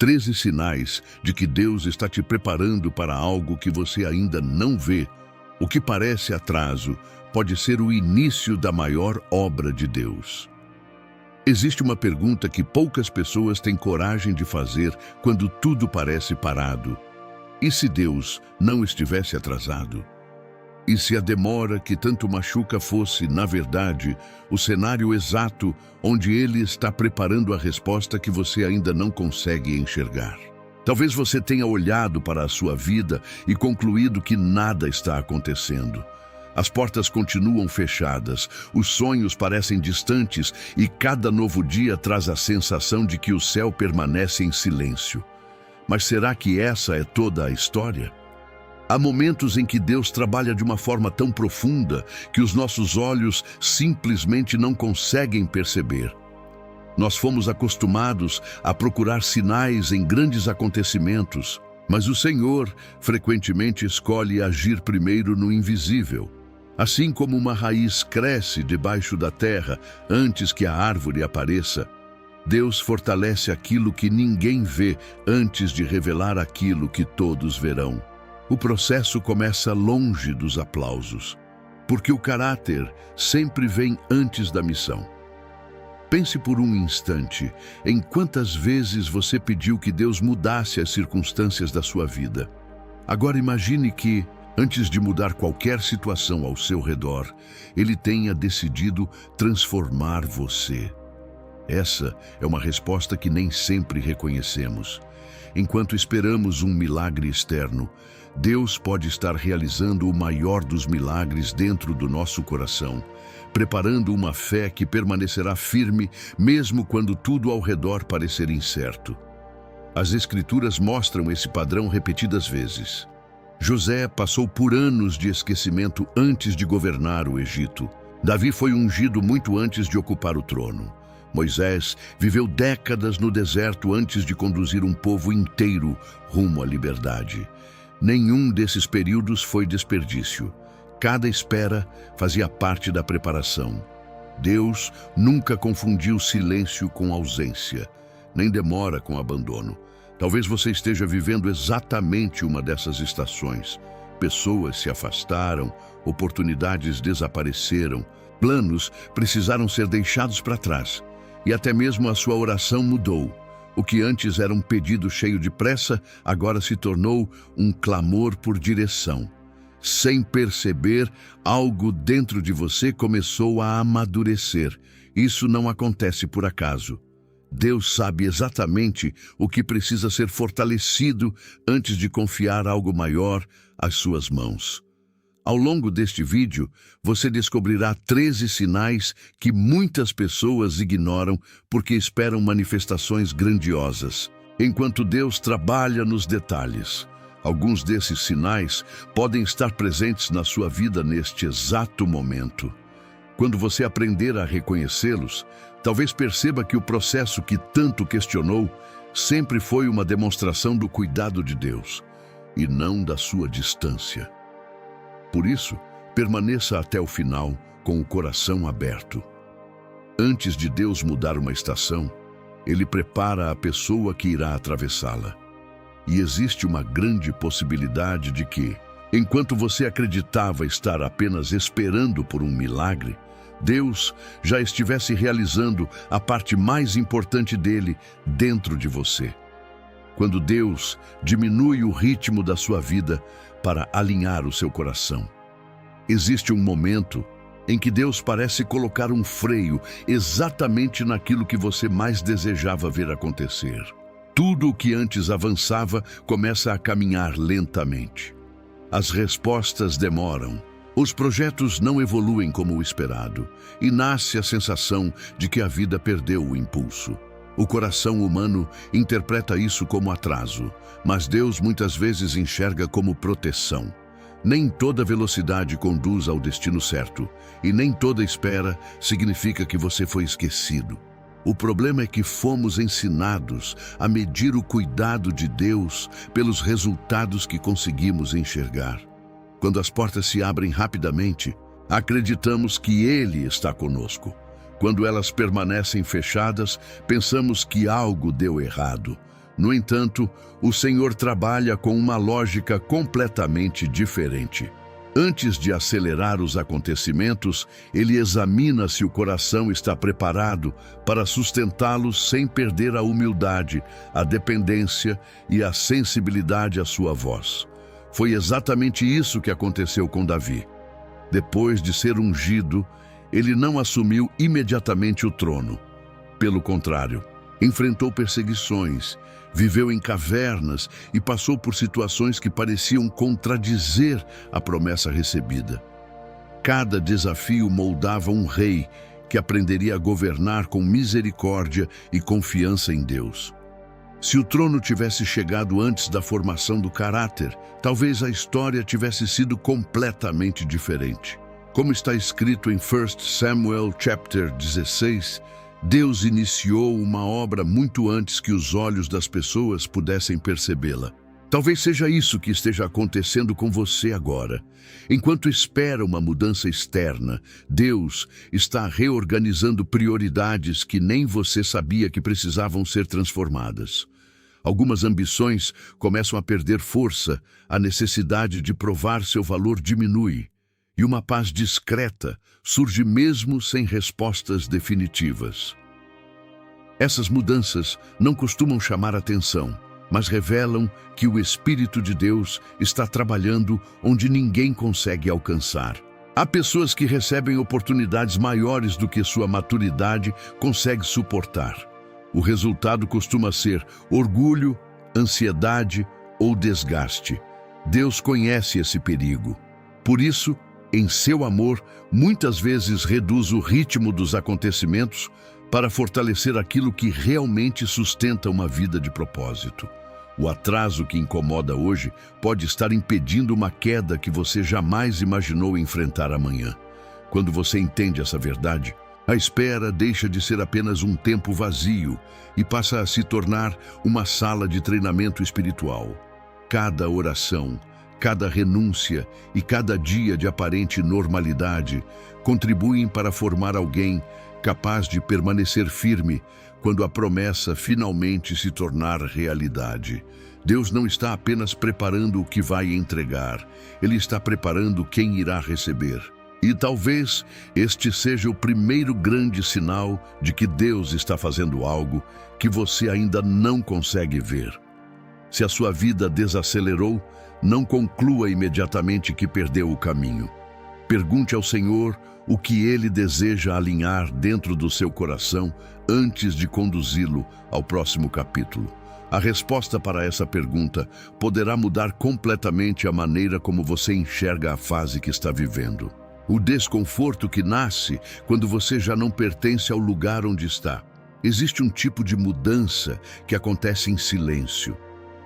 13 sinais de que Deus está te preparando para algo que você ainda não vê. O que parece atraso pode ser o início da maior obra de Deus. Existe uma pergunta que poucas pessoas têm coragem de fazer quando tudo parece parado. E se Deus não estivesse atrasado? E se a demora que tanto machuca fosse, na verdade, o cenário exato onde Ele está preparando a resposta que você ainda não consegue enxergar? Talvez você tenha olhado para a sua vida e concluído que nada está acontecendo. As portas continuam fechadas, os sonhos parecem distantes e cada novo dia traz a sensação de que o céu permanece em silêncio. Mas será que essa é toda a história? Há momentos em que Deus trabalha de uma forma tão profunda que os nossos olhos simplesmente não conseguem perceber. Nós fomos acostumados a procurar sinais em grandes acontecimentos, mas o Senhor frequentemente escolhe agir primeiro no invisível. Assim como uma raiz cresce debaixo da terra antes que a árvore apareça, Deus fortalece aquilo que ninguém vê antes de revelar aquilo que todos verão. O processo começa longe dos aplausos, porque o caráter sempre vem antes da missão. Pense por um instante em quantas vezes você pediu que Deus mudasse as circunstâncias da sua vida. Agora imagine que, antes de mudar qualquer situação ao seu redor, Ele tenha decidido transformar você. Essa é uma resposta que nem sempre reconhecemos. Enquanto esperamos um milagre externo, Deus pode estar realizando o maior dos milagres dentro do nosso coração, preparando uma fé que permanecerá firme mesmo quando tudo ao redor parecer incerto. As Escrituras mostram esse padrão repetidas vezes. José passou por anos de esquecimento antes de governar o Egito. Davi foi ungido muito antes de ocupar o trono. Moisés viveu décadas no deserto antes de conduzir um povo inteiro rumo à liberdade. Nenhum desses períodos foi desperdício. Cada espera fazia parte da preparação. Deus nunca confundiu silêncio com ausência, nem demora com abandono. Talvez você esteja vivendo exatamente uma dessas estações. Pessoas se afastaram, oportunidades desapareceram, planos precisaram ser deixados para trás. E até mesmo a sua oração mudou. O que antes era um pedido cheio de pressa, agora se tornou um clamor por direção. Sem perceber, algo dentro de você começou a amadurecer. Isso não acontece por acaso. Deus sabe exatamente o que precisa ser fortalecido antes de confiar algo maior às suas mãos. Ao longo deste vídeo, você descobrirá 13 sinais que muitas pessoas ignoram porque esperam manifestações grandiosas, enquanto Deus trabalha nos detalhes. Alguns desses sinais podem estar presentes na sua vida neste exato momento. Quando você aprender a reconhecê-los, talvez perceba que o processo que tanto questionou sempre foi uma demonstração do cuidado de Deus, e não da sua distância. Por isso, permaneça até o final com o coração aberto. Antes de Deus mudar uma estação, Ele prepara a pessoa que irá atravessá-la. E existe uma grande possibilidade de que, enquanto você acreditava estar apenas esperando por um milagre, Deus já estivesse realizando a parte mais importante dele dentro de você. Quando Deus diminui o ritmo da sua vida para alinhar o seu coração, existe um momento em que Deus parece colocar um freio exatamente naquilo que você mais desejava ver acontecer. Tudo o que antes avançava começa a caminhar lentamente. As respostas demoram. Os projetos não evoluem como o esperado, e nasce a sensação de que a vida perdeu o impulso. O coração humano interpreta isso como atraso, mas Deus muitas vezes enxerga como proteção. Nem toda velocidade conduz ao destino certo, e nem toda espera significa que você foi esquecido. O problema é que fomos ensinados a medir o cuidado de Deus pelos resultados que conseguimos enxergar. Quando as portas se abrem rapidamente, acreditamos que Ele está conosco. Quando elas permanecem fechadas, pensamos que algo deu errado. No entanto, o Senhor trabalha com uma lógica completamente diferente. Antes de acelerar os acontecimentos, ele examina se o coração está preparado para sustentá-los sem perder a humildade, a dependência e a sensibilidade à sua voz. Foi exatamente isso que aconteceu com Davi. Depois de ser ungido, ele não assumiu imediatamente o trono. Pelo contrário, enfrentou perseguições, viveu em cavernas e passou por situações que pareciam contradizer a promessa recebida. Cada desafio moldava um rei que aprenderia a governar com misericórdia e confiança em Deus. Se o trono tivesse chegado antes da formação do caráter, talvez a história tivesse sido completamente diferente. Como está escrito em 1 Samuel chapter 16, Deus iniciou uma obra muito antes que os olhos das pessoas pudessem percebê-la. Talvez seja isso que esteja acontecendo com você agora. Enquanto espera uma mudança externa, Deus está reorganizando prioridades que nem você sabia que precisavam ser transformadas. Algumas ambições começam a perder força, a necessidade de provar seu valor diminui, e uma paz discreta surge mesmo sem respostas definitivas. Essas mudanças não costumam chamar atenção, mas revelam que o Espírito de Deus está trabalhando onde ninguém consegue alcançar. Há pessoas que recebem oportunidades maiores do que sua maturidade consegue suportar. O resultado costuma ser orgulho, ansiedade ou desgaste. Deus conhece esse perigo. Por isso, em seu amor, muitas vezes reduz o ritmo dos acontecimentos para fortalecer aquilo que realmente sustenta uma vida de propósito. O atraso que incomoda hoje pode estar impedindo uma queda que você jamais imaginou enfrentar amanhã. Quando você entende essa verdade, a espera deixa de ser apenas um tempo vazio e passa a se tornar uma sala de treinamento espiritual. Cada oração, cada renúncia e cada dia de aparente normalidade contribuem para formar alguém capaz de permanecer firme quando a promessa finalmente se tornar realidade. Deus não está apenas preparando o que vai entregar, Ele está preparando quem irá receber. E talvez este seja o primeiro grande sinal de que Deus está fazendo algo que você ainda não consegue ver. Se a sua vida desacelerou, não conclua imediatamente que perdeu o caminho. Pergunte ao Senhor o que Ele deseja alinhar dentro do seu coração antes de conduzi-lo ao próximo capítulo. A resposta para essa pergunta poderá mudar completamente a maneira como você enxerga a fase que está vivendo. O desconforto que nasce quando você já não pertence ao lugar onde está. Existe um tipo de mudança que acontece em silêncio.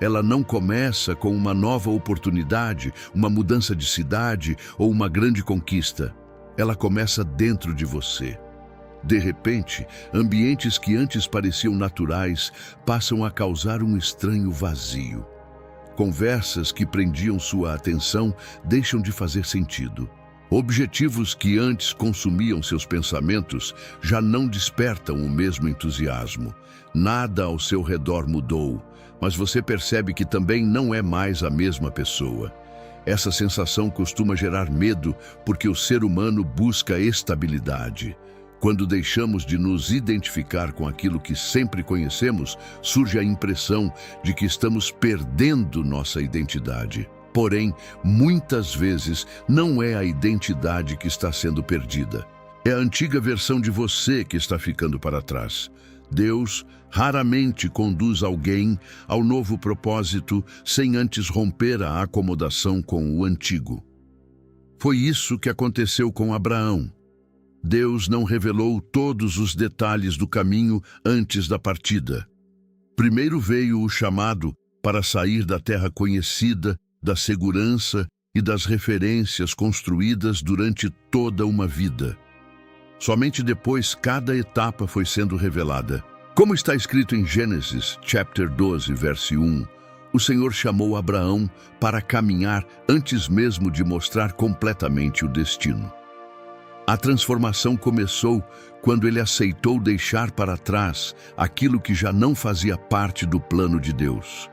Ela não começa com uma nova oportunidade, uma mudança de cidade ou uma grande conquista. Ela começa dentro de você. De repente, ambientes que antes pareciam naturais passam a causar um estranho vazio. Conversas que prendiam sua atenção deixam de fazer sentido. Objetivos que antes consumiam seus pensamentos já não despertam o mesmo entusiasmo. Nada ao seu redor mudou, mas você percebe que também não é mais a mesma pessoa. Essa sensação costuma gerar medo porque o ser humano busca estabilidade. Quando deixamos de nos identificar com aquilo que sempre conhecemos, surge a impressão de que estamos perdendo nossa identidade. Porém, muitas vezes não é a identidade que está sendo perdida. É a antiga versão de você que está ficando para trás. Deus raramente conduz alguém ao novo propósito sem antes romper a acomodação com o antigo. Foi isso que aconteceu com Abraão. Deus não revelou todos os detalhes do caminho antes da partida. Primeiro veio o chamado para sair da terra conhecida, da segurança e das referências construídas durante toda uma vida. Somente depois cada etapa foi sendo revelada. Como está escrito em Gênesis, chapter 12, verso 1, o Senhor chamou Abraão para caminhar antes mesmo de mostrar completamente o destino. A transformação começou quando ele aceitou deixar para trás aquilo que já não fazia parte do plano de Deus.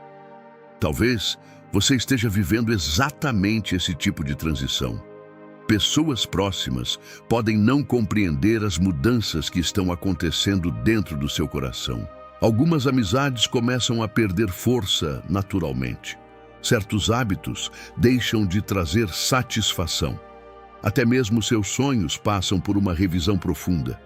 Talvez você esteja vivendo exatamente esse tipo de transição. Pessoas próximas podem não compreender as mudanças que estão acontecendo dentro do seu coração. Algumas amizades começam a perder força naturalmente. Certos hábitos deixam de trazer satisfação. Até mesmo seus sonhos passam por uma revisão profunda.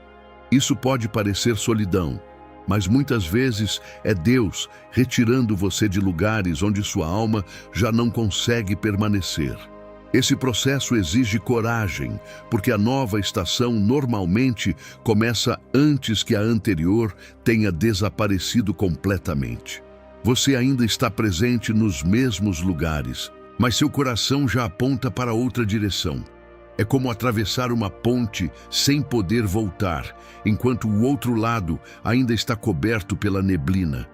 Isso pode parecer solidão, mas muitas vezes é Deus retirando você de lugares onde sua alma já não consegue permanecer. Esse processo exige coragem, porque a nova estação normalmente começa antes que a anterior tenha desaparecido completamente. Você ainda está presente nos mesmos lugares, mas seu coração já aponta para outra direção. É como atravessar uma ponte sem poder voltar, enquanto o outro lado ainda está coberto pela neblina.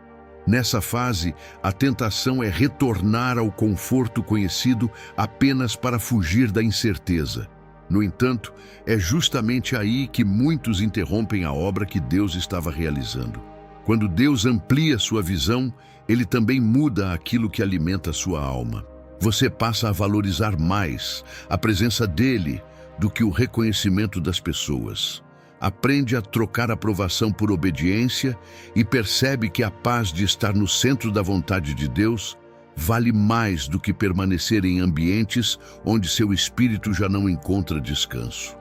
Nessa fase, a tentação é retornar ao conforto conhecido apenas para fugir da incerteza. No entanto, é justamente aí que muitos interrompem a obra que Deus estava realizando. Quando Deus amplia sua visão, Ele também muda aquilo que alimenta sua alma. Você passa a valorizar mais a presença dele do que o reconhecimento das pessoas. Aprende a trocar aprovação por obediência e percebe que a paz de estar no centro da vontade de Deus vale mais do que permanecer em ambientes onde seu espírito já não encontra descanso.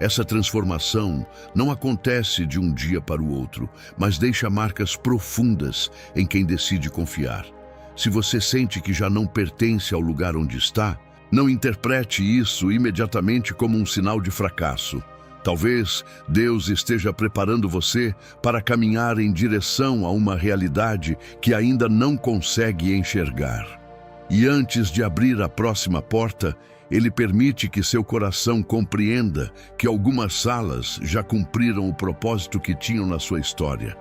Essa transformação não acontece de um dia para o outro, mas deixa marcas profundas em quem decide confiar. Se você sente que já não pertence ao lugar onde está, não interprete isso imediatamente como um sinal de fracasso. Talvez Deus esteja preparando você para caminhar em direção a uma realidade que ainda não consegue enxergar. E antes de abrir a próxima porta, Ele permite que seu coração compreenda que algumas salas já cumpriram o propósito que tinham na sua história.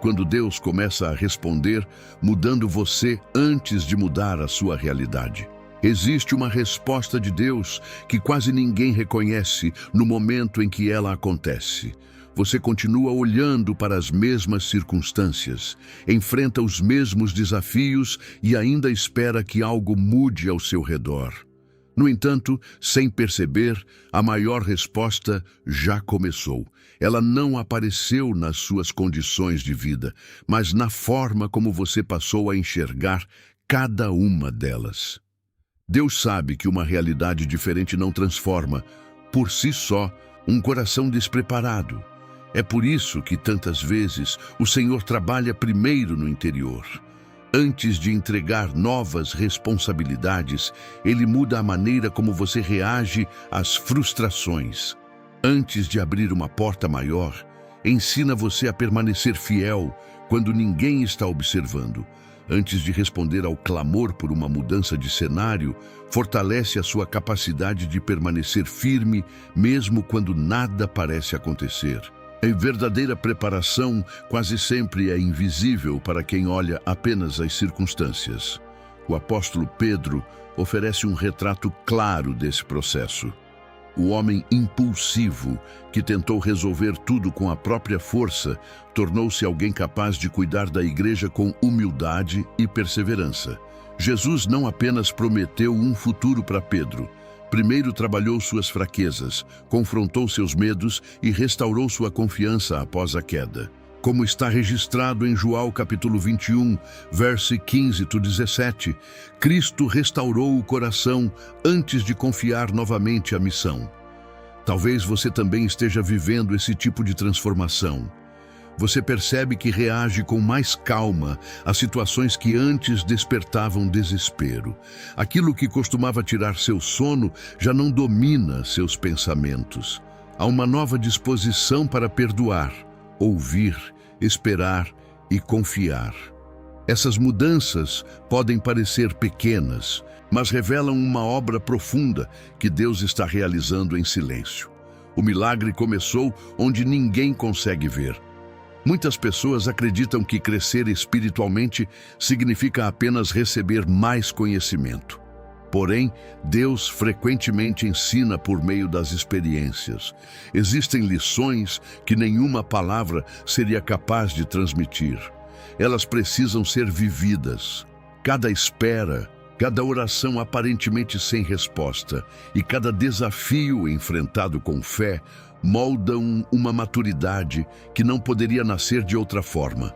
Quando Deus começa a responder, mudando você antes de mudar a sua realidade. Existe uma resposta de Deus que quase ninguém reconhece no momento em que ela acontece. Você continua olhando para as mesmas circunstâncias, enfrenta os mesmos desafios e ainda espera que algo mude ao seu redor. No entanto, sem perceber, a maior resposta já começou. Ela não apareceu nas suas condições de vida, mas na forma como você passou a enxergar cada uma delas. Deus sabe que uma realidade diferente não transforma, por si só, um coração despreparado. É por isso que tantas vezes o Senhor trabalha primeiro no interior. Antes de entregar novas responsabilidades, Ele muda a maneira como você reage às frustrações. Antes de abrir uma porta maior, ensina você a permanecer fiel quando ninguém está observando. Antes de responder ao clamor por uma mudança de cenário, fortalece a sua capacidade de permanecer firme, mesmo quando nada parece acontecer. A verdadeira preparação quase sempre é invisível para quem olha apenas as circunstâncias. O apóstolo Pedro oferece um retrato claro desse processo. O homem impulsivo, que tentou resolver tudo com a própria força, tornou-se alguém capaz de cuidar da igreja com humildade e perseverança. Jesus não apenas prometeu um futuro para Pedro. Primeiro trabalhou suas fraquezas, confrontou seus medos e restaurou sua confiança após a queda. Como está registrado em João capítulo 21, verso 15-17, Cristo restaurou o coração antes de confiar novamente a missão. Talvez você também esteja vivendo esse tipo de transformação. Você percebe que reage com mais calma a situações que antes despertavam desespero. Aquilo que costumava tirar seu sono já não domina seus pensamentos. Há uma nova disposição para perdoar, ouvir, esperar e confiar. Essas mudanças podem parecer pequenas, mas revelam uma obra profunda que Deus está realizando em silêncio. O milagre começou onde ninguém consegue ver. Muitas pessoas acreditam que crescer espiritualmente significa apenas receber mais conhecimento. Porém, Deus frequentemente ensina por meio das experiências. Existem lições que nenhuma palavra seria capaz de transmitir. Elas precisam ser vividas. Cada espera, cada oração aparentemente sem resposta e cada desafio enfrentado com fé moldam uma maturidade que não poderia nascer de outra forma.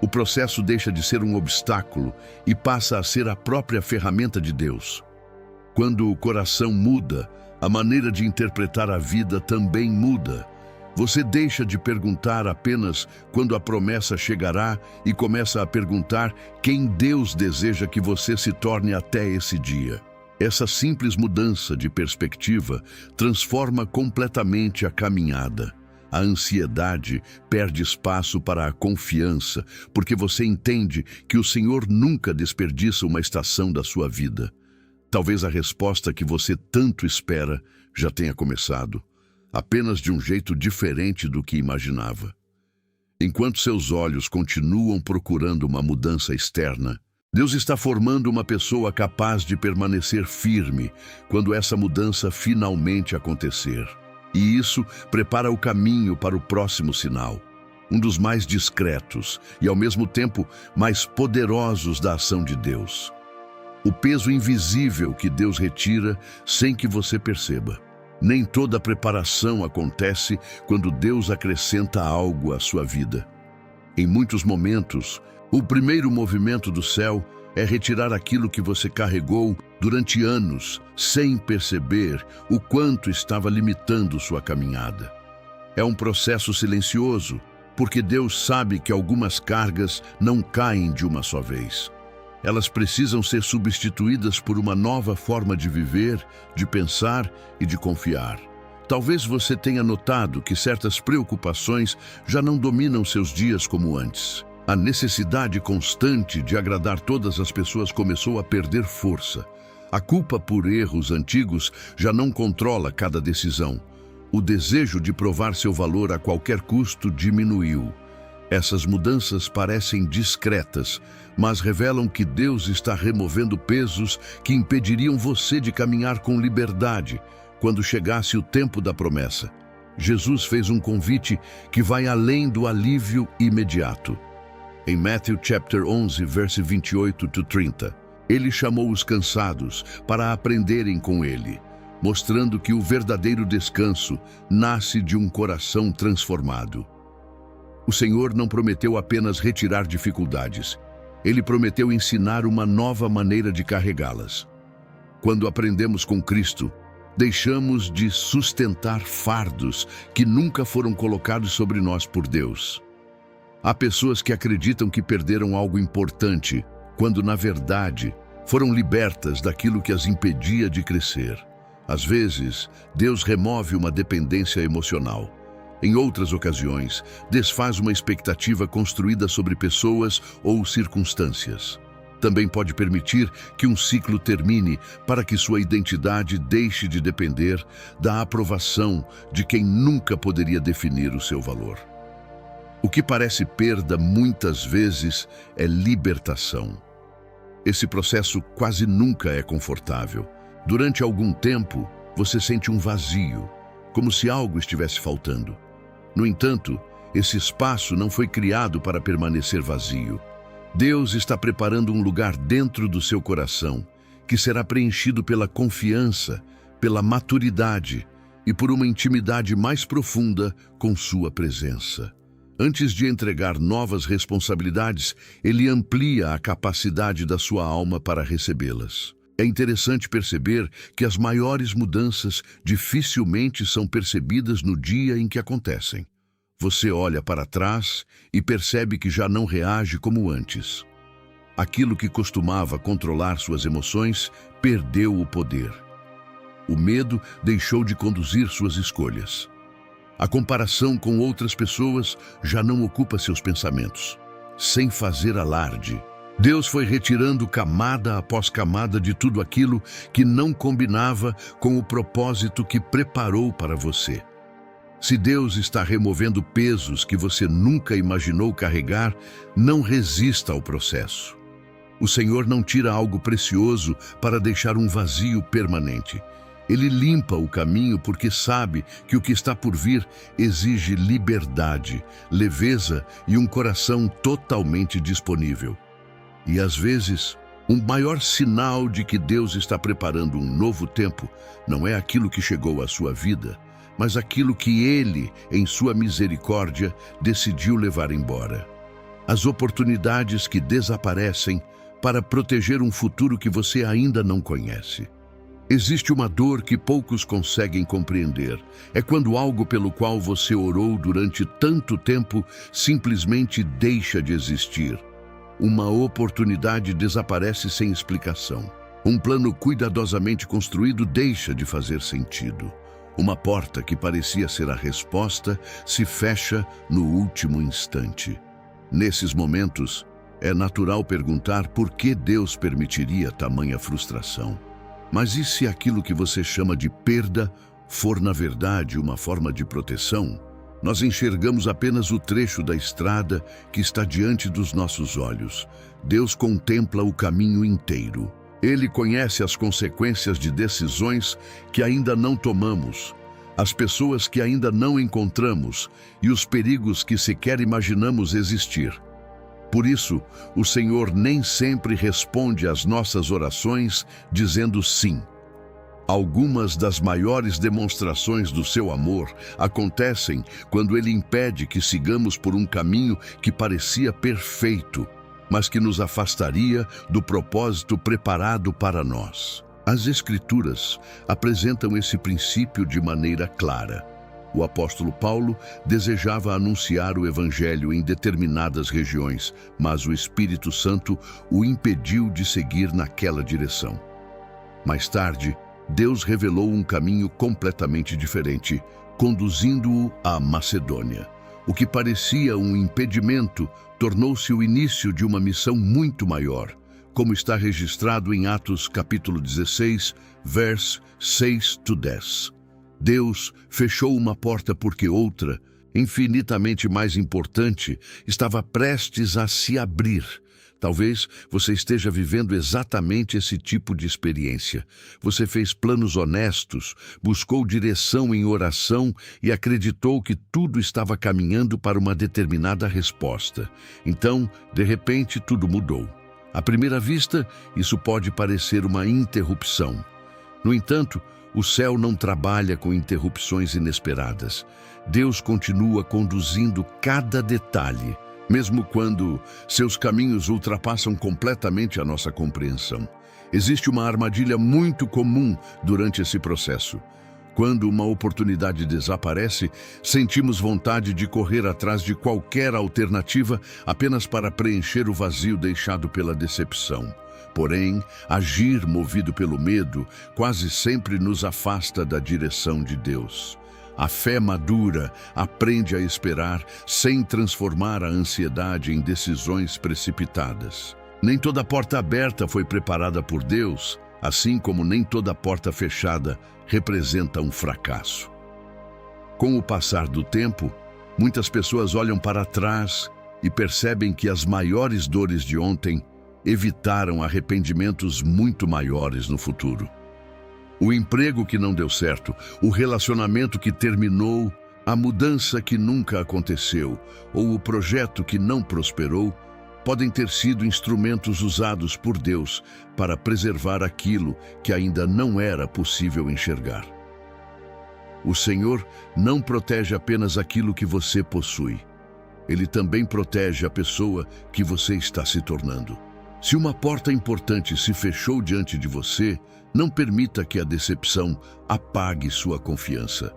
O processo deixa de ser um obstáculo e passa a ser a própria ferramenta de Deus. Quando o coração muda, a maneira de interpretar a vida também muda. Você deixa de perguntar apenas quando a promessa chegará e começa a perguntar quem Deus deseja que você se torne até esse dia. Essa simples mudança de perspectiva transforma completamente a caminhada. A ansiedade perde espaço para a confiança, porque você entende que o Senhor nunca desperdiça uma estação da sua vida. Talvez a resposta que você tanto espera já tenha começado, apenas de um jeito diferente do que imaginava. Enquanto seus olhos continuam procurando uma mudança externa, Deus está formando uma pessoa capaz de permanecer firme quando essa mudança finalmente acontecer. E isso prepara o caminho para o próximo sinal, um dos mais discretos e, ao mesmo tempo, mais poderosos da ação de Deus. O peso invisível que Deus retira sem que você perceba. Nem toda preparação acontece quando Deus acrescenta algo à sua vida. Em muitos momentos, o primeiro movimento do céu é retirar aquilo que você carregou durante anos, sem perceber o quanto estava limitando sua caminhada. É um processo silencioso, porque Deus sabe que algumas cargas não caem de uma só vez. Elas precisam ser substituídas por uma nova forma de viver, de pensar e de confiar. Talvez você tenha notado que certas preocupações já não dominam seus dias como antes. A necessidade constante de agradar todas as pessoas começou a perder força. A culpa por erros antigos já não controla cada decisão. O desejo de provar seu valor a qualquer custo diminuiu. Essas mudanças parecem discretas, mas revelam que Deus está removendo pesos que impediriam você de caminhar com liberdade quando chegasse o tempo da promessa. Jesus fez um convite que vai além do alívio imediato. Em Mateus chapter 11, verse 28-30, ele chamou os cansados para aprenderem com ele, mostrando que o verdadeiro descanso nasce de um coração transformado. O Senhor não prometeu apenas retirar dificuldades, ele prometeu ensinar uma nova maneira de carregá-las. Quando aprendemos com Cristo, deixamos de sustentar fardos que nunca foram colocados sobre nós por Deus. Há pessoas que acreditam que perderam algo importante, quando, na verdade, foram libertas daquilo que as impedia de crescer. Às vezes, Deus remove uma dependência emocional. Em outras ocasiões, desfaz uma expectativa construída sobre pessoas ou circunstâncias. Também pode permitir que um ciclo termine para que sua identidade deixe de depender da aprovação de quem nunca poderia definir o seu valor. O que parece perda muitas vezes é libertação. Esse processo quase nunca é confortável. Durante algum tempo, você sente um vazio, como se algo estivesse faltando. No entanto, esse espaço não foi criado para permanecer vazio. Deus está preparando um lugar dentro do seu coração, que será preenchido pela confiança, pela maturidade e por uma intimidade mais profunda com sua presença. Antes de entregar novas responsabilidades, ele amplia a capacidade da sua alma para recebê-las. É interessante perceber que as maiores mudanças dificilmente são percebidas no dia em que acontecem. Você olha para trás e percebe que já não reage como antes. Aquilo que costumava controlar suas emoções perdeu o poder. O medo deixou de conduzir suas escolhas. A comparação com outras pessoas já não ocupa seus pensamentos. Sem fazer alarde, Deus foi retirando camada após camada de tudo aquilo que não combinava com o propósito que preparou para você. Se Deus está removendo pesos que você nunca imaginou carregar, não resista ao processo. O Senhor não tira algo precioso para deixar um vazio permanente. Ele limpa o caminho porque sabe que o que está por vir exige liberdade, leveza e um coração totalmente disponível. E às vezes, o maior sinal de que Deus está preparando um novo tempo não é aquilo que chegou à sua vida, mas aquilo que Ele, em sua misericórdia, decidiu levar embora. As oportunidades que desaparecem para proteger um futuro que você ainda não conhece. Existe uma dor que poucos conseguem compreender. É quando algo pelo qual você orou durante tanto tempo simplesmente deixa de existir. Uma oportunidade desaparece sem explicação. Um plano cuidadosamente construído deixa de fazer sentido. Uma porta que parecia ser a resposta se fecha no último instante. Nesses momentos, é natural perguntar por que Deus permitiria tamanha frustração. Mas e se aquilo que você chama de perda for, na verdade, uma forma de proteção? Nós enxergamos apenas o trecho da estrada que está diante dos nossos olhos. Deus contempla o caminho inteiro. Ele conhece as consequências de decisões que ainda não tomamos, as pessoas que ainda não encontramos e os perigos que sequer imaginamos existir. Por isso, o Senhor nem sempre responde às nossas orações dizendo sim. Algumas das maiores demonstrações do seu amor acontecem quando Ele impede que sigamos por um caminho que parecia perfeito, mas que nos afastaria do propósito preparado para nós. As Escrituras apresentam esse princípio de maneira clara. O apóstolo Paulo desejava anunciar o Evangelho em determinadas regiões, mas o Espírito Santo o impediu de seguir naquela direção. Mais tarde, Deus revelou um caminho completamente diferente, conduzindo-o à Macedônia. O que parecia um impedimento tornou-se o início de uma missão muito maior, como está registrado em Atos capítulo 16, vers 6-10. Deus fechou uma porta porque outra, infinitamente mais importante, estava prestes a se abrir. Talvez você esteja vivendo exatamente esse tipo de experiência. Você fez planos honestos, buscou direção em oração e acreditou que tudo estava caminhando para uma determinada resposta. Então, de repente, tudo mudou. À primeira vista, isso pode parecer uma interrupção. No entanto, o céu não trabalha com interrupções inesperadas. Deus continua conduzindo cada detalhe, mesmo quando seus caminhos ultrapassam completamente a nossa compreensão. Existe uma armadilha muito comum durante esse processo. Quando uma oportunidade desaparece, sentimos vontade de correr atrás de qualquer alternativa apenas para preencher o vazio deixado pela decepção. Porém, agir movido pelo medo quase sempre nos afasta da direção de Deus. A fé madura aprende a esperar sem transformar a ansiedade em decisões precipitadas. Nem toda porta aberta foi preparada por Deus, assim como nem toda porta fechada representa um fracasso. Com o passar do tempo, muitas pessoas olham para trás e percebem que as maiores dores de ontem evitaram arrependimentos muito maiores no futuro. O emprego que não deu certo, o relacionamento que terminou, a mudança que nunca aconteceu ou o projeto que não prosperou podem ter sido instrumentos usados por Deus para preservar aquilo que ainda não era possível enxergar. O Senhor não protege apenas aquilo que você possui. Ele também protege a pessoa que você está se tornando. Se uma porta importante se fechou diante de você, não permita que a decepção apague sua confiança.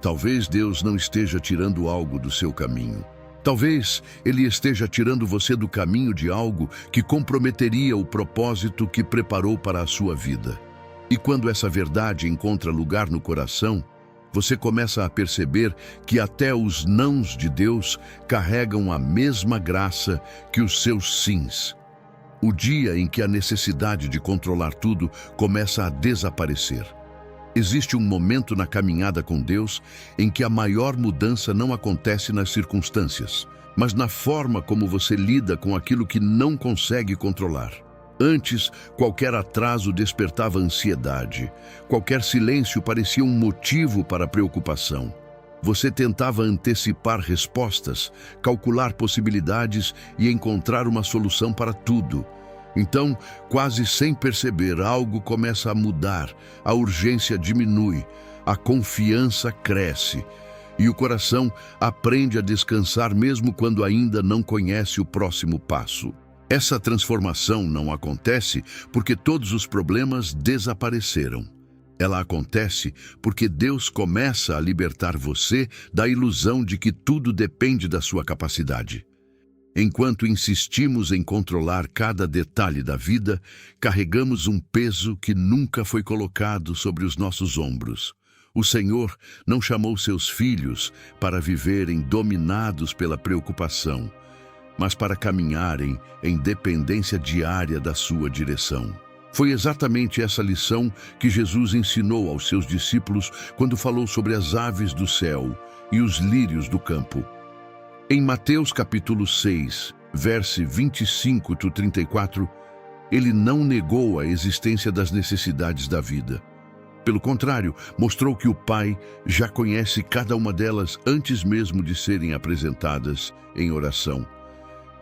Talvez Deus não esteja tirando algo do seu caminho. Talvez Ele esteja tirando você do caminho de algo que comprometeria o propósito que preparou para a sua vida. E quando essa verdade encontra lugar no coração, você começa a perceber que até os nãos de Deus carregam a mesma graça que os seus sims. O dia em que a necessidade de controlar tudo começa a desaparecer. Existe um momento na caminhada com Deus em que a maior mudança não acontece nas circunstâncias, mas na forma como você lida com aquilo que não consegue controlar. Antes, qualquer atraso despertava ansiedade. Qualquer silêncio parecia um motivo para preocupação. Você tentava antecipar respostas, calcular possibilidades e encontrar uma solução para tudo. Então, quase sem perceber, algo começa a mudar, a urgência diminui, a confiança cresce e o coração aprende a descansar mesmo quando ainda não conhece o próximo passo. Essa transformação não acontece porque todos os problemas desapareceram. Ela acontece porque Deus começa a libertar você da ilusão de que tudo depende da sua capacidade. Enquanto insistimos em controlar cada detalhe da vida, carregamos um peso que nunca foi colocado sobre os nossos ombros. O Senhor não chamou seus filhos para viverem dominados pela preocupação, mas para caminharem em dependência diária da sua direção. Foi exatamente essa lição que Jesus ensinou aos seus discípulos quando falou sobre as aves do céu e os lírios do campo. Em Mateus capítulo 6, verse 25-34, ele não negou a existência das necessidades da vida. Pelo contrário, mostrou que o Pai já conhece cada uma delas antes mesmo de serem apresentadas em oração.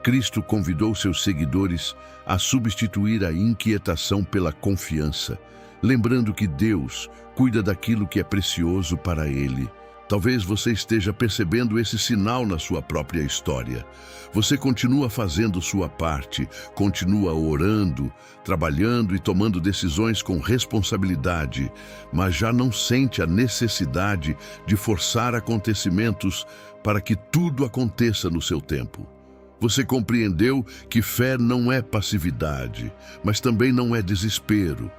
Cristo convidou seus seguidores a substituir a inquietação pela confiança, lembrando que Deus cuida daquilo que é precioso para Ele. Talvez você esteja percebendo esse sinal na sua própria história. Você continua fazendo sua parte, continua orando, trabalhando e tomando decisões com responsabilidade, mas já não sente a necessidade de forçar acontecimentos para que tudo aconteça no seu tempo. Você compreendeu que fé não é passividade, mas também não é desespero.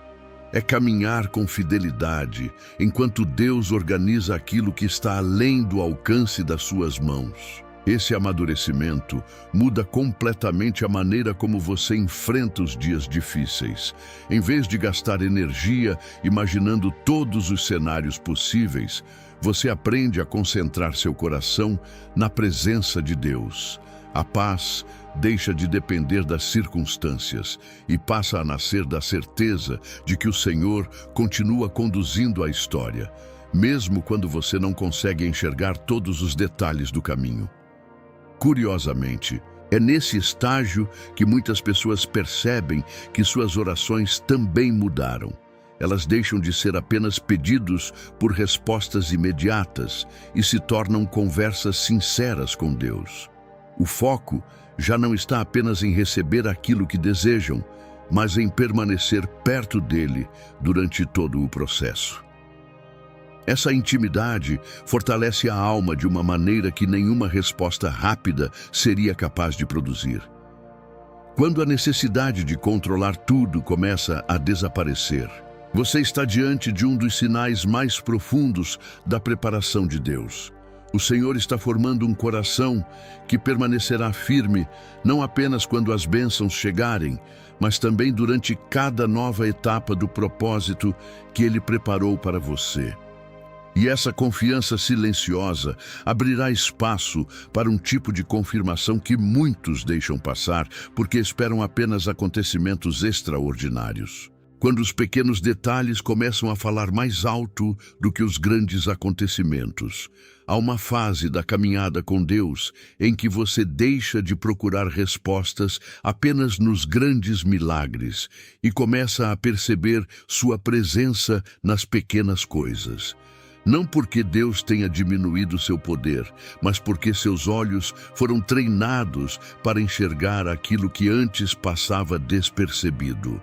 É caminhar com fidelidade, enquanto Deus organiza aquilo que está além do alcance das suas mãos. Esse amadurecimento muda completamente a maneira como você enfrenta os dias difíceis. Em vez de gastar energia imaginando todos os cenários possíveis, você aprende a concentrar seu coração na presença de Deus. A paz deixa de depender das circunstâncias e passa a nascer da certeza de que o Senhor continua conduzindo a história, mesmo quando você não consegue enxergar todos os detalhes do caminho. Curiosamente, é nesse estágio que muitas pessoas percebem que suas orações também mudaram. Elas deixam de ser apenas pedidos por respostas imediatas e se tornam conversas sinceras com Deus. O foco já não está apenas em receber aquilo que desejam, mas em permanecer perto dele durante todo o processo. Essa intimidade fortalece a alma de uma maneira que nenhuma resposta rápida seria capaz de produzir. Quando a necessidade de controlar tudo começa a desaparecer, você está diante de um dos sinais mais profundos da preparação de Deus. O Senhor está formando um coração que permanecerá firme, não apenas quando as bênçãos chegarem, mas também durante cada nova etapa do propósito que Ele preparou para você. E essa confiança silenciosa abrirá espaço para um tipo de confirmação que muitos deixam passar porque esperam apenas acontecimentos extraordinários. Quando os pequenos detalhes começam a falar mais alto do que os grandes acontecimentos, há uma fase da caminhada com Deus em que você deixa de procurar respostas apenas nos grandes milagres e começa a perceber sua presença nas pequenas coisas. Não porque Deus tenha diminuído seu poder, mas porque seus olhos foram treinados para enxergar aquilo que antes passava despercebido.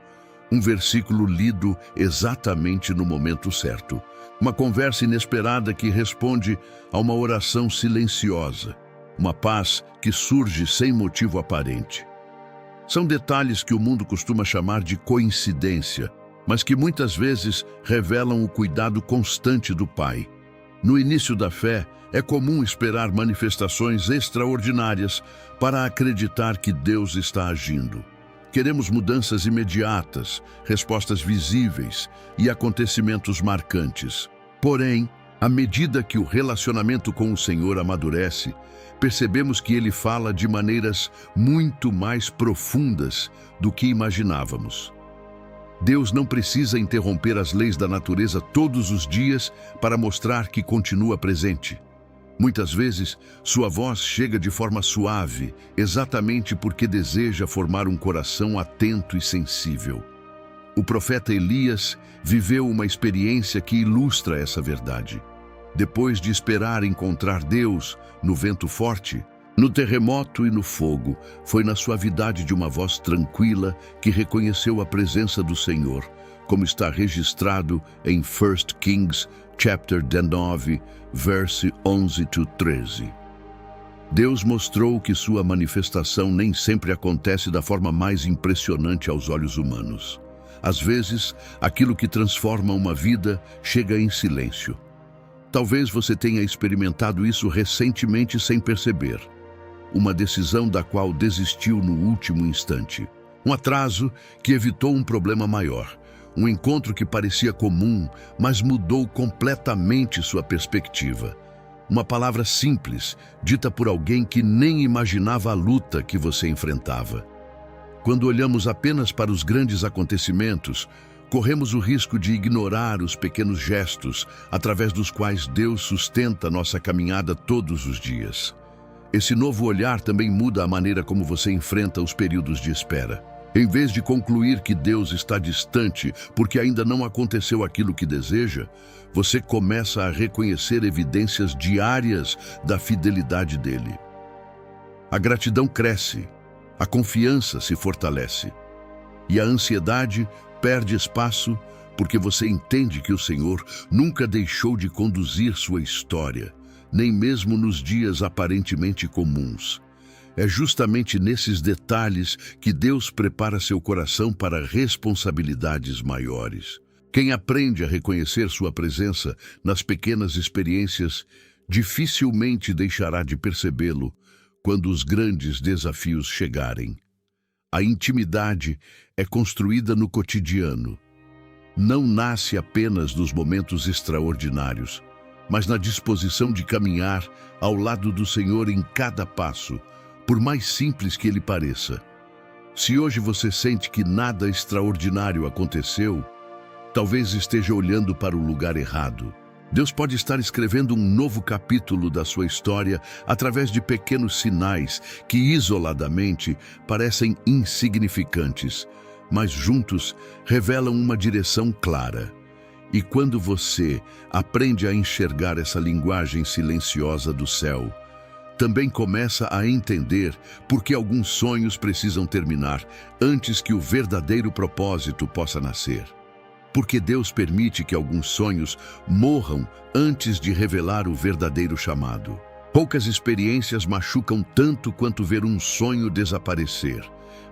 Um versículo lido exatamente no momento certo. Uma conversa inesperada que responde a uma oração silenciosa. Uma paz que surge sem motivo aparente. São detalhes que o mundo costuma chamar de coincidência, mas que muitas vezes revelam o cuidado constante do Pai. No início da fé, é comum esperar manifestações extraordinárias para acreditar que Deus está agindo. Queremos mudanças imediatas, respostas visíveis e acontecimentos marcantes. Porém, À medida que o relacionamento com o Senhor amadurece, percebemos que Ele fala de maneiras muito mais profundas do que imaginávamos. Deus não precisa interromper as leis da natureza todos os dias para mostrar que continua presente. Muitas vezes, sua voz chega de forma suave, exatamente porque deseja formar um coração atento e sensível. O profeta Elias viveu uma experiência que ilustra essa verdade. Depois de esperar encontrar Deus no vento forte, no terremoto e no fogo, foi na suavidade de uma voz tranquila que reconheceu a presença do Senhor, como está registrado em 1 Kings, chapter 19, verse 11-13. Deus mostrou que sua manifestação nem sempre acontece da forma mais impressionante aos olhos humanos. Às vezes, aquilo que transforma uma vida chega em silêncio. Talvez você tenha experimentado isso recentemente sem perceber. Uma decisão da qual desistiu no último instante. Um atraso que evitou um problema maior. Um encontro que parecia comum, mas mudou completamente sua perspectiva. Uma palavra simples, dita por alguém que nem imaginava a luta que você enfrentava. Quando olhamos apenas para os grandes acontecimentos, corremos o risco de ignorar os pequenos gestos através dos quais Deus sustenta nossa caminhada todos os dias. Esse novo olhar também muda a maneira como você enfrenta os períodos de espera. Em vez de concluir que Deus está distante porque ainda não aconteceu aquilo que deseja, você começa a reconhecer evidências diárias da fidelidade dele. A gratidão cresce, a confiança se fortalece e a ansiedade perde espaço porque você entende que o Senhor nunca deixou de conduzir sua história, nem mesmo nos dias aparentemente comuns. É justamente nesses detalhes que Deus prepara seu coração para responsabilidades maiores. Quem aprende a reconhecer sua presença nas pequenas experiências dificilmente deixará de percebê-lo quando os grandes desafios chegarem. A intimidade é construída no cotidiano. Não nasce apenas nos momentos extraordinários, mas na disposição de caminhar ao lado do Senhor em cada passo, por mais simples que ele pareça. Se hoje você sente que nada extraordinário aconteceu, talvez esteja olhando para o lugar errado. Deus pode estar escrevendo um novo capítulo da sua história através de pequenos sinais que, isoladamente, parecem insignificantes, mas juntos revelam uma direção clara. E quando você aprende a enxergar essa linguagem silenciosa do céu, também começa a entender por que alguns sonhos precisam terminar antes que o verdadeiro propósito possa nascer. Porque Deus permite que alguns sonhos morram antes de revelar o verdadeiro chamado. Poucas experiências machucam tanto quanto ver um sonho desaparecer.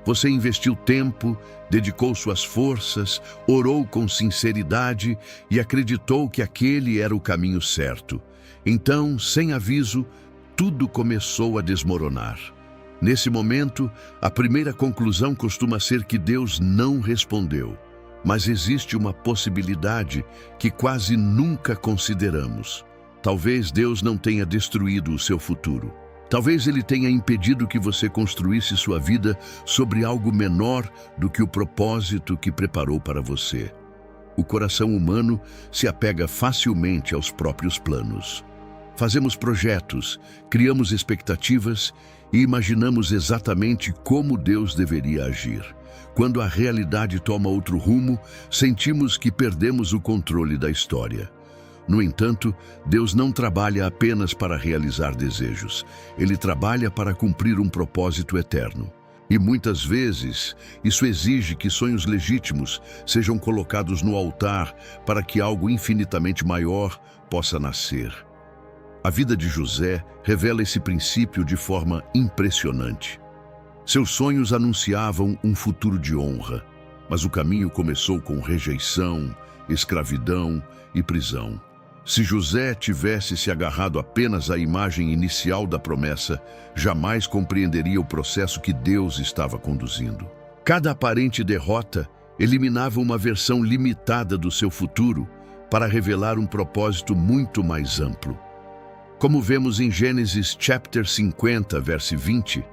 Você investiu tempo, dedicou suas forças, orou com sinceridade e acreditou que aquele era o caminho certo. Então, sem aviso, tudo começou a desmoronar. Nesse momento, a primeira conclusão costuma ser que Deus não respondeu. Mas existe uma possibilidade que quase nunca consideramos. Talvez Deus não tenha destruído o seu futuro. Talvez Ele tenha impedido que você construísse sua vida sobre algo menor do que o propósito que preparou para você. O coração humano se apega facilmente aos próprios planos. Fazemos projetos, criamos expectativas e imaginamos exatamente como Deus deveria agir. Quando a realidade toma outro rumo, sentimos que perdemos o controle da história. No entanto, Deus não trabalha apenas para realizar desejos. Ele trabalha para cumprir um propósito eterno. E muitas vezes, isso exige que sonhos legítimos sejam colocados no altar para que algo infinitamente maior possa nascer. A vida de José revela esse princípio de forma impressionante. Seus sonhos anunciavam um futuro de honra, mas o caminho começou com rejeição, escravidão e prisão. Se José tivesse se agarrado apenas à imagem inicial da promessa, jamais compreenderia o processo que Deus estava conduzindo. Cada aparente derrota eliminava uma versão limitada do seu futuro, para revelar um propósito muito mais amplo. Como vemos em Gênesis chapter 50, verso 20,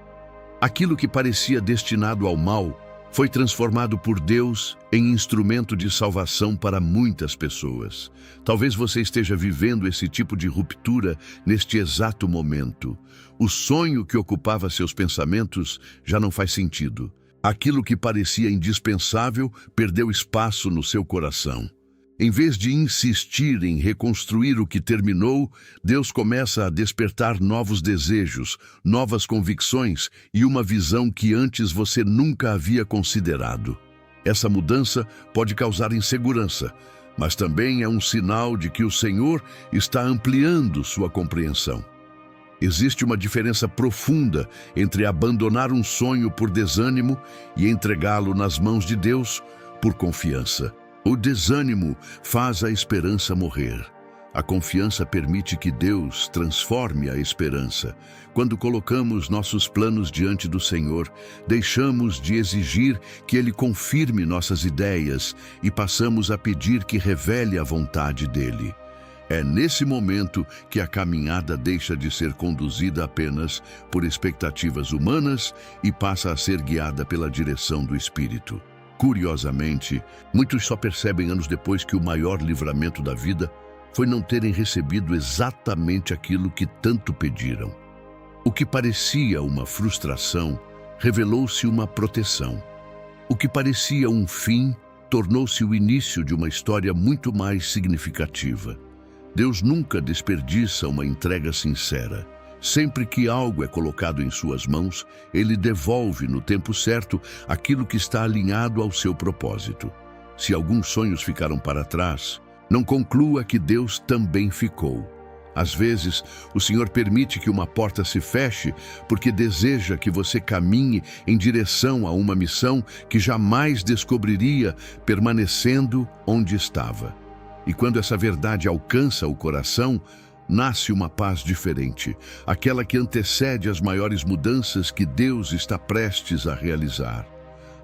aquilo que parecia destinado ao mal foi transformado por Deus em instrumento de salvação para muitas pessoas. Talvez você esteja vivendo esse tipo de ruptura neste exato momento. O sonho que ocupava seus pensamentos já não faz sentido. Aquilo que parecia indispensável perdeu espaço no seu coração. Em vez de insistir em reconstruir o que terminou, Deus começa a despertar novos desejos, novas convicções e uma visão que antes você nunca havia considerado. Essa mudança pode causar insegurança, mas também é um sinal de que o Senhor está ampliando sua compreensão. Existe uma diferença profunda entre abandonar um sonho por desânimo e entregá-lo nas mãos de Deus por confiança. O desânimo faz a esperança morrer. A confiança permite que Deus transforme a esperança. Quando colocamos nossos planos diante do Senhor, deixamos de exigir que Ele confirme nossas ideias e passamos a pedir que revele a vontade dEle. É nesse momento que a caminhada deixa de ser conduzida apenas por expectativas humanas e passa a ser guiada pela direção do Espírito. Curiosamente, muitos só percebem anos depois que o maior livramento da vida foi não terem recebido exatamente aquilo que tanto pediram. O que parecia uma frustração revelou-se uma proteção. O que parecia um fim tornou-se o início de uma história muito mais significativa. Deus nunca desperdiça uma entrega sincera. Sempre que algo é colocado em suas mãos, Ele devolve no tempo certo aquilo que está alinhado ao seu propósito. Se alguns sonhos ficaram para trás, não conclua que Deus também ficou. Às vezes, o Senhor permite que uma porta se feche porque deseja que você caminhe em direção a uma missão que jamais descobriria permanecendo onde estava. E quando essa verdade alcança o coração, nasce uma paz diferente, aquela que antecede as maiores mudanças que Deus está prestes a realizar.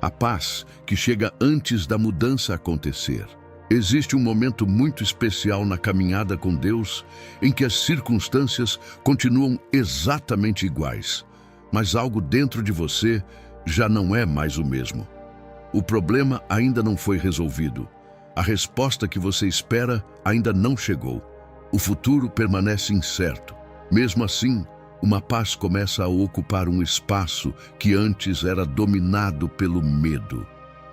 A paz que chega antes da mudança acontecer. Existe um momento muito especial na caminhada com Deus em que as circunstâncias continuam exatamente iguais, mas algo dentro de você já não é mais o mesmo. O problema ainda não foi resolvido. A resposta que você espera ainda não chegou. O futuro permanece incerto. Mesmo assim, uma paz começa a ocupar um espaço que antes era dominado pelo medo.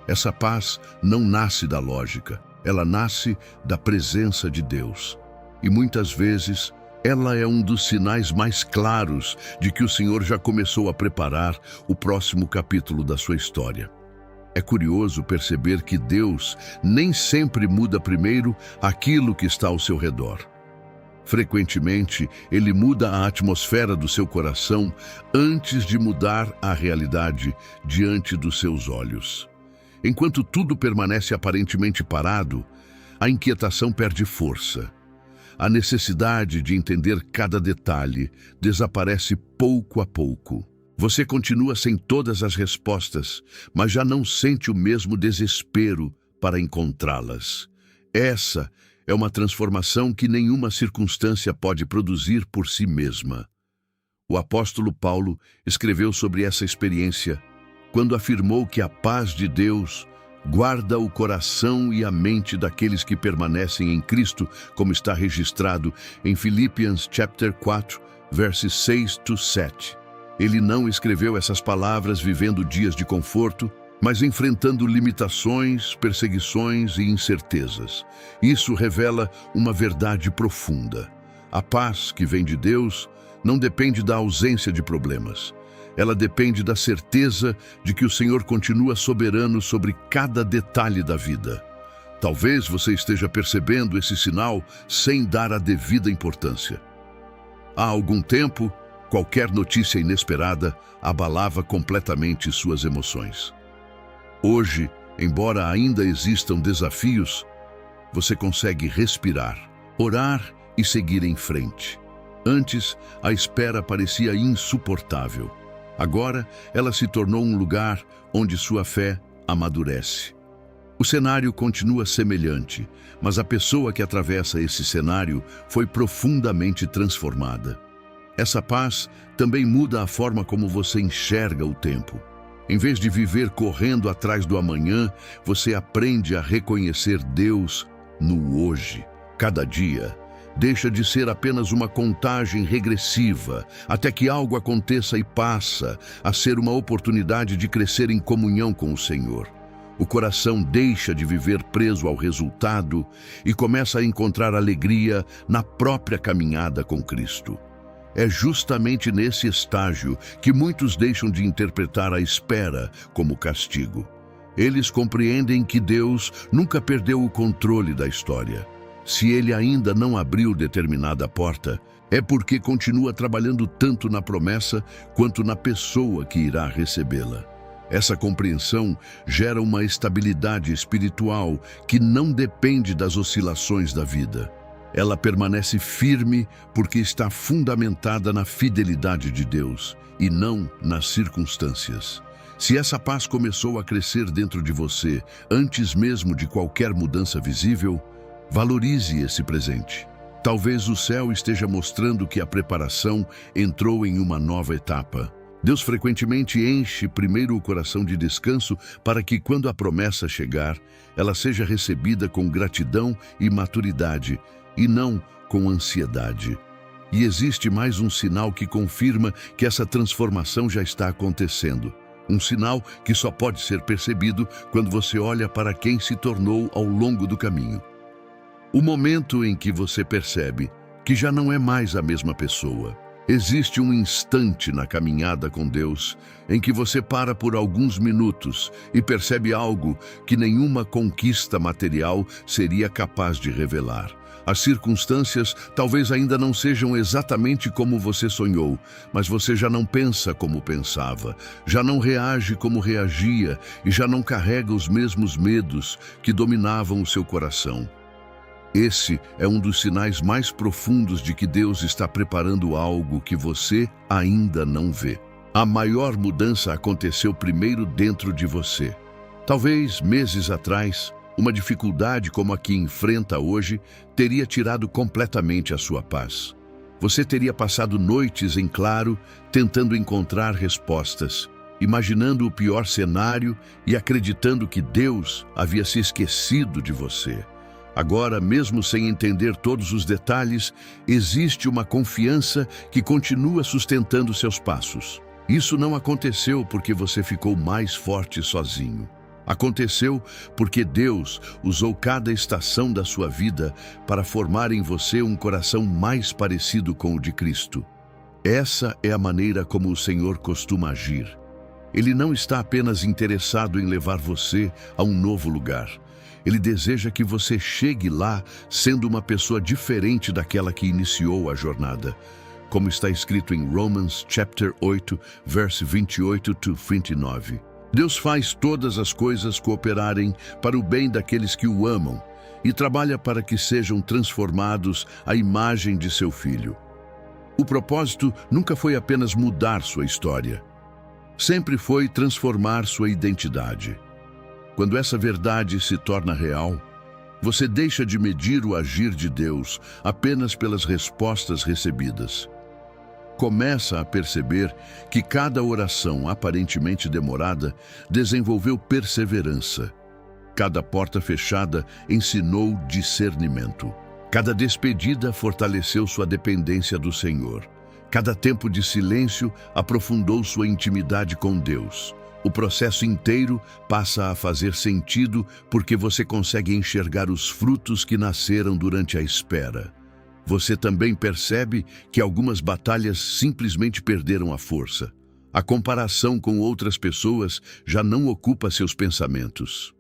Essa paz não nasce da lógica, ela nasce da presença de Deus. E muitas vezes, ela é um dos sinais mais claros de que o Senhor já começou a preparar o próximo capítulo da sua história. É curioso perceber que Deus nem sempre muda primeiro aquilo que está ao seu redor. Frequentemente, Ele muda a atmosfera do seu coração antes de mudar a realidade diante dos seus olhos. Enquanto tudo permanece aparentemente parado, a inquietação perde força. A necessidade de entender cada detalhe desaparece pouco a pouco. Você continua sem todas as respostas, mas já não sente o mesmo desespero para encontrá-las. Essa é uma transformação que nenhuma circunstância pode produzir por si mesma. O apóstolo Paulo escreveu sobre essa experiência quando afirmou que a paz de Deus guarda o coração e a mente daqueles que permanecem em Cristo, como está registrado em Filipenses chapter 4, versos 6-7. Ele não escreveu essas palavras vivendo dias de conforto, mas enfrentando limitações, perseguições e incertezas. Isso revela uma verdade profunda. A paz que vem de Deus não depende da ausência de problemas. Ela depende da certeza de que o Senhor continua soberano sobre cada detalhe da vida. Talvez você esteja percebendo esse sinal sem dar a devida importância. Há algum tempo, qualquer notícia inesperada abalava completamente suas emoções. Hoje, embora ainda existam desafios, você consegue respirar, orar e seguir em frente. Antes, a espera parecia insuportável. Agora, ela se tornou um lugar onde sua fé amadurece. O cenário continua semelhante, mas a pessoa que atravessa esse cenário foi profundamente transformada. Essa paz também muda a forma como você enxerga o tempo. Em vez de viver correndo atrás do amanhã, você aprende a reconhecer Deus no hoje. Cada dia deixa de ser apenas uma contagem regressiva, até que algo aconteça e passa a ser uma oportunidade de crescer em comunhão com o Senhor. O coração deixa de viver preso ao resultado e começa a encontrar alegria na própria caminhada com Cristo. É justamente nesse estágio que muitos deixam de interpretar a espera como castigo. Eles compreendem que Deus nunca perdeu o controle da história. Se Ele ainda não abriu determinada porta, é porque continua trabalhando tanto na promessa quanto na pessoa que irá recebê-la. Essa compreensão gera uma estabilidade espiritual que não depende das oscilações da vida. Ela permanece firme porque está fundamentada na fidelidade de Deus e não nas circunstâncias. Se essa paz começou a crescer dentro de você antes mesmo de qualquer mudança visível, valorize esse presente. Talvez o céu esteja mostrando que a preparação entrou em uma nova etapa. Deus frequentemente enche primeiro o coração de descanso para que, quando a promessa chegar, ela seja recebida com gratidão e maturidade, e não com ansiedade. E existe mais um sinal que confirma que essa transformação já está acontecendo. Um sinal que só pode ser percebido quando você olha para quem se tornou ao longo do caminho. O momento em que você percebe que já não é mais a mesma pessoa. Existe um instante na caminhada com Deus em que você para por alguns minutos e percebe algo que nenhuma conquista material seria capaz de revelar. As circunstâncias talvez ainda não sejam exatamente como você sonhou, mas você já não pensa como pensava, já não reage como reagia e já não carrega os mesmos medos que dominavam o seu coração. Esse é um dos sinais mais profundos de que Deus está preparando algo que você ainda não vê. A maior mudança aconteceu primeiro dentro de você. Talvez meses atrás, uma dificuldade como a que enfrenta hoje teria tirado completamente a sua paz. Você teria passado noites em claro, tentando encontrar respostas, imaginando o pior cenário e acreditando que Deus havia se esquecido de você. Agora, mesmo sem entender todos os detalhes, existe uma confiança que continua sustentando seus passos. Isso não aconteceu porque você ficou mais forte sozinho. Aconteceu porque Deus usou cada estação da sua vida para formar em você um coração mais parecido com o de Cristo. Essa é a maneira como o Senhor costuma agir. Ele não está apenas interessado em levar você a um novo lugar. Ele deseja que você chegue lá sendo uma pessoa diferente daquela que iniciou a jornada. Como está escrito em Romans chapter 8, verse 28-29. Deus faz todas as coisas cooperarem para o bem daqueles que o amam e trabalha para que sejam transformados à imagem de seu Filho. O propósito nunca foi apenas mudar sua história. Sempre foi transformar sua identidade. Quando essa verdade se torna real, você deixa de medir o agir de Deus apenas pelas respostas recebidas. Começa a perceber que cada oração aparentemente demorada desenvolveu perseverança. Cada porta fechada ensinou discernimento. Cada despedida fortaleceu sua dependência do Senhor. Cada tempo de silêncio aprofundou sua intimidade com Deus. O processo inteiro passa a fazer sentido porque você consegue enxergar os frutos que nasceram durante a espera. Você também percebe que algumas batalhas simplesmente perderam a força. A comparação com outras pessoas já não ocupa seus pensamentos.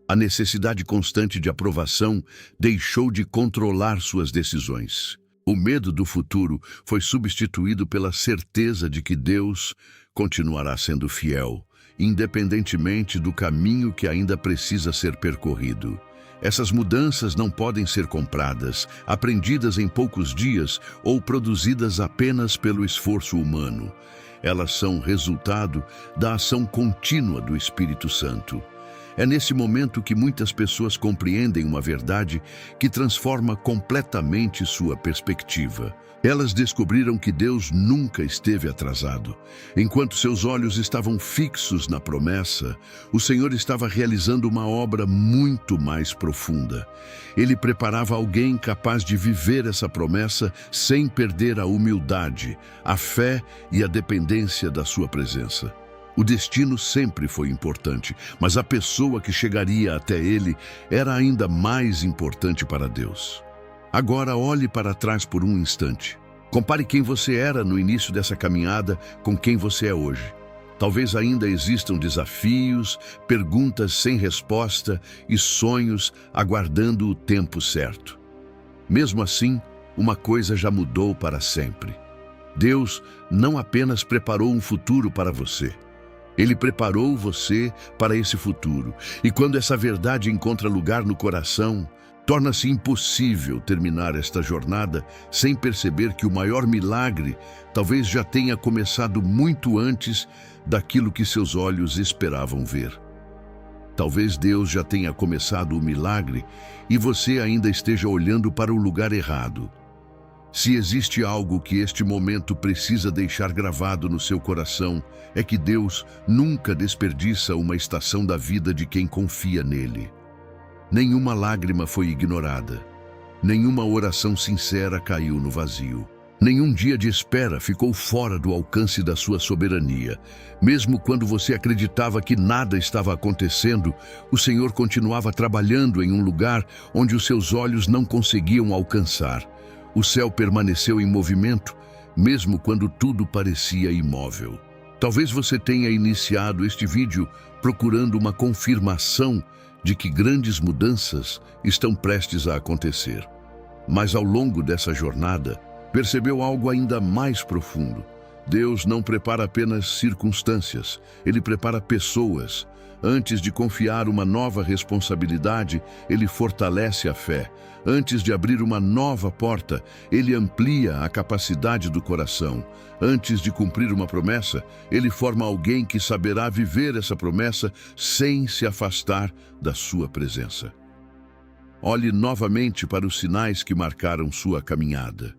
A necessidade constante de aprovação deixou de controlar suas decisões. O medo do futuro foi substituído pela certeza de que Deus continuará sendo fiel, independentemente do caminho que ainda precisa ser percorrido. Essas mudanças não podem ser compradas, aprendidas em poucos dias ou produzidas apenas pelo esforço humano. Elas são resultado da ação contínua do Espírito Santo. É nesse momento que muitas pessoas compreendem uma verdade que transforma completamente sua perspectiva. Elas descobriram que Deus nunca esteve atrasado. Enquanto seus olhos estavam fixos na promessa, o Senhor estava realizando uma obra muito mais profunda. Ele preparava alguém capaz de viver essa promessa sem perder a humildade, a fé e a dependência da sua presença. O destino sempre foi importante, mas a pessoa que chegaria até ele era ainda mais importante para Deus. Agora olhe para trás por um instante. Compare quem você era no início dessa caminhada com quem você é hoje. Talvez ainda existam desafios, perguntas sem resposta e sonhos aguardando o tempo certo. Mesmo assim, uma coisa já mudou para sempre. Deus não apenas preparou um futuro para você, Ele preparou você para esse futuro. E quando essa verdade encontra lugar no coração, torna-se impossível terminar esta jornada sem perceber que o maior milagre talvez já tenha começado muito antes daquilo que seus olhos esperavam ver. Talvez Deus já tenha começado o milagre e você ainda esteja olhando para o lugar errado. Se existe algo que este momento precisa deixar gravado no seu coração, é que Deus nunca desperdiça uma estação da vida de quem confia nele. Nenhuma lágrima foi ignorada. Nenhuma oração sincera caiu no vazio. Nenhum dia de espera ficou fora do alcance da sua soberania. Mesmo quando você acreditava que nada estava acontecendo, o Senhor continuava trabalhando em um lugar onde os seus olhos não conseguiam alcançar. O céu permaneceu em movimento, mesmo quando tudo parecia imóvel. Talvez você tenha iniciado este vídeo procurando uma confirmação de que grandes mudanças estão prestes a acontecer. Mas ao longo dessa jornada, percebeu algo ainda mais profundo. Deus não prepara apenas circunstâncias, Ele prepara pessoas. Antes de confiar uma nova responsabilidade, Ele fortalece a fé. Antes de abrir uma nova porta, Ele amplia a capacidade do coração. Antes de cumprir uma promessa, Ele forma alguém que saberá viver essa promessa sem se afastar da sua presença. Olhe novamente para os sinais que marcaram sua caminhada.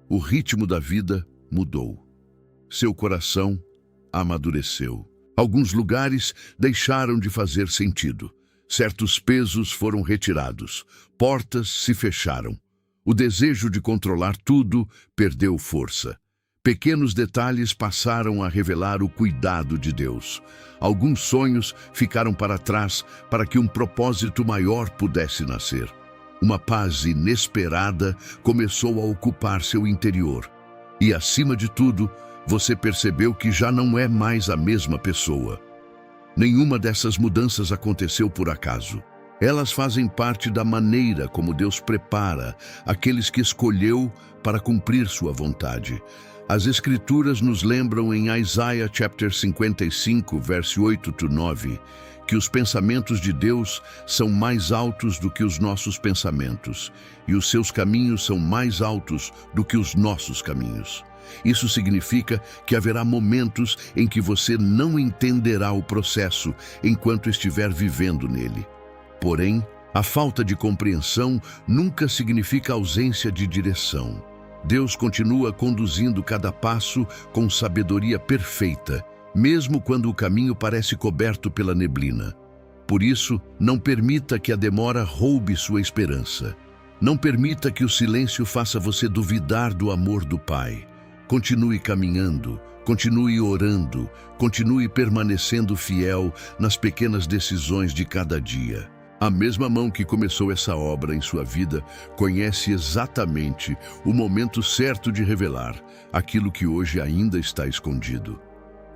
O ritmo da vida mudou. Seu coração amadureceu. Alguns lugares deixaram de fazer sentido. Certos pesos foram retirados. Portas se fecharam. O desejo de controlar tudo perdeu força. Pequenos detalhes passaram a revelar o cuidado de Deus. Alguns sonhos ficaram para trás para que um propósito maior pudesse nascer. Uma paz inesperada começou a ocupar seu interior. E, acima de tudo, você percebeu que já não é mais a mesma pessoa. Nenhuma dessas mudanças aconteceu por acaso. Elas fazem parte da maneira como Deus prepara aqueles que escolheu para cumprir sua vontade. As Escrituras nos lembram em Isaías chapter 55, verso 8-9, que os pensamentos de Deus são mais altos do que os nossos pensamentos, e os seus caminhos são mais altos do que os nossos caminhos. Isso significa que haverá momentos em que você não entenderá o processo enquanto estiver vivendo nele. Porém, a falta de compreensão nunca significa ausência de direção. Deus continua conduzindo cada passo com sabedoria perfeita, mesmo quando o caminho parece coberto pela neblina. Por isso, não permita que a demora roube sua esperança. Não permita que o silêncio faça você duvidar do amor do Pai. Continue caminhando, continue orando, continue permanecendo fiel nas pequenas decisões de cada dia. A mesma mão que começou essa obra em sua vida conhece exatamente o momento certo de revelar aquilo que hoje ainda está escondido.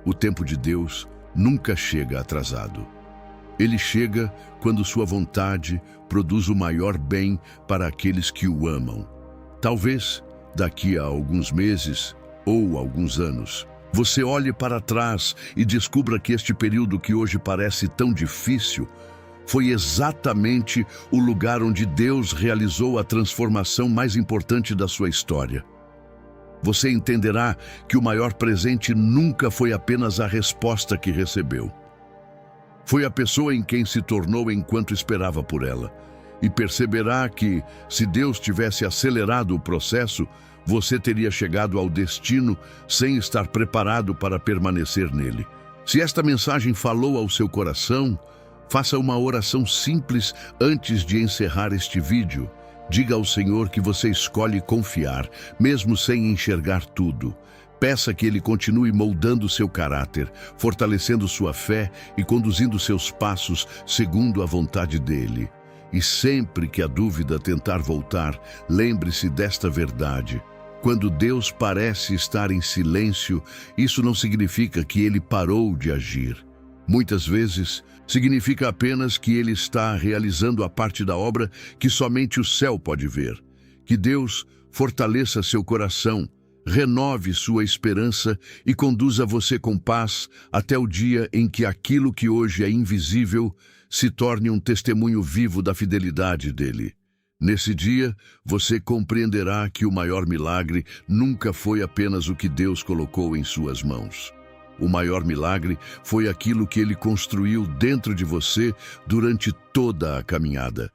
O tempo de Deus nunca chega atrasado. Ele chega quando sua vontade produz o maior bem para aqueles que o amam. Talvez, daqui a alguns meses ou alguns anos, você olhe para trás e descubra que este período que hoje parece tão difícil foi exatamente o lugar onde Deus realizou a transformação mais importante da sua história. Você entenderá que o maior presente nunca foi apenas a resposta que recebeu. Foi a pessoa em quem se tornou enquanto esperava por ela. E perceberá que, se Deus tivesse acelerado o processo, você teria chegado ao destino sem estar preparado para permanecer nele. Se esta mensagem falou ao seu coração, faça uma oração simples antes de encerrar este vídeo. Diga ao Senhor que você escolhe confiar, mesmo sem enxergar tudo. Peça que Ele continue moldando seu caráter, fortalecendo sua fé e conduzindo seus passos segundo a vontade dEle. E sempre que a dúvida tentar voltar, lembre-se desta verdade. Quando Deus parece estar em silêncio, isso não significa que Ele parou de agir. Muitas vezes, significa apenas que Ele está realizando a parte da obra que somente o céu pode ver. Que Deus fortaleça seu coração, renove sua esperança e conduza você com paz até o dia em que aquilo que hoje é invisível se torne um testemunho vivo da fidelidade dEle. Nesse dia, você compreenderá que o maior milagre nunca foi apenas o que Deus colocou em suas mãos. O maior milagre foi aquilo que Ele construiu dentro de você durante toda a caminhada.